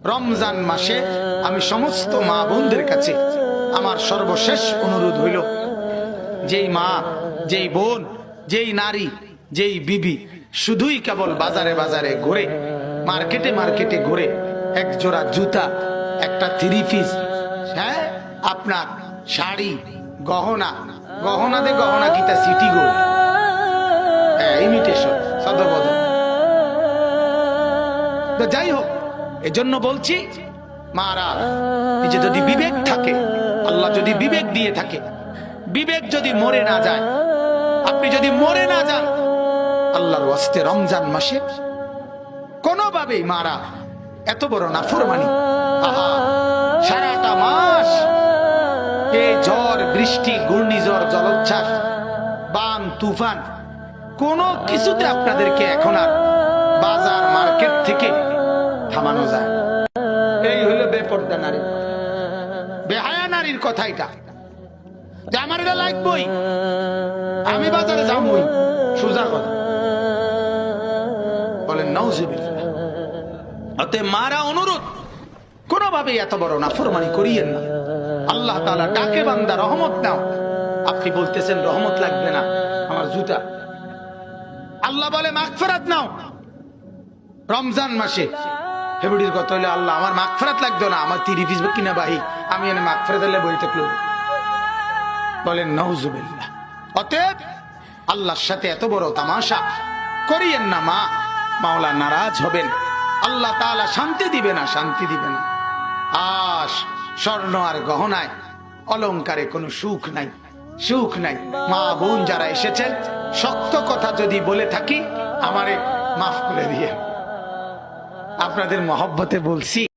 রমজান মাসে আমি সমস্ত মা বোনদের কাছে আমার সর্বশেষ অনুরোধ হইল, যেই মা, যেই বোন, যেই নারী, যেই বিবি শুধুই কেবল বাজারে বাজারে ঘুরে, মার্কেটে মার্কেটে ঘুরে এক জোড়া জুতা, একটা থ্রি পিস, হ্যাঁ আপনার শাড়ি, গহনা, গহনাতে গহনা কিতা সিটি গোল্ড, ইমিটেশন, সদবদল। যাই হোক, এজন্য বলছি মারা, যে যদি বিবেক থাকে, আল্লাহ যদি বিবেক দিয়ে থাকে, বিবেক যদি মরে না যায়, আপনি যদি মরে না যান, আল্লাহর ওয়াস্তে রমজান মাসে কোনোভাবেই মারা এত বড় নাফরমানি, আহা সারাটা মাস এই ঝড় বৃষ্টি, ঘূর্ণিঝড়, জলোচ্ছ্বাস, বান তুফান, কোনো কিছুতে আপনাদেরকে এখন আর বাজার মার্কেট থেকে থামানো যায়। এই হইল বেপরদা নারী, বেহায়া নারীর কথা। এটা যে আমার এটা লাগবই, আমি বাজারে যাবই, সোজা কথা বলেন নাউজুবিল্লাহ। অতএব মারা অনুরোধ, কোনোভাবে এত বড় নাফরমানি করিয়েন না। আল্লাহ তাআলা ডাকে বান্দা রহমত নাও, আপনি বলতেছেন রহমত লাগবে না, আমার জুতা। আল্লাহ বলে মাগফিরাত নাও। রমজান মাসে হেবুডির কথা হইলে আল্লাহ আমার মাগফিরাত লাগতো না, আমার 30 পিস কিনা বাহি, আমি এনে মাগফিরাত আল্লাহ বই থাকলো, বলেন নাউজুবিল্লাহ। অতএব আল্লাহর সাথে এত বড় তামাশা করিয়েন না মা, মাওলা নারাজ হবেন, আল্লাহ তাআলা শান্তি দিবে না, শান্তি দিবে না। আশ স্বর্ণ আর গহনায় অলংকারে কোনো সুখ নাই, সুখ নাই। মা বোন যারা এসেছেন, শক্ত কথা যদি বলে থাকি আমারে মাফ করে দিয়ে, আপনাদের মহব্বতে বলছি।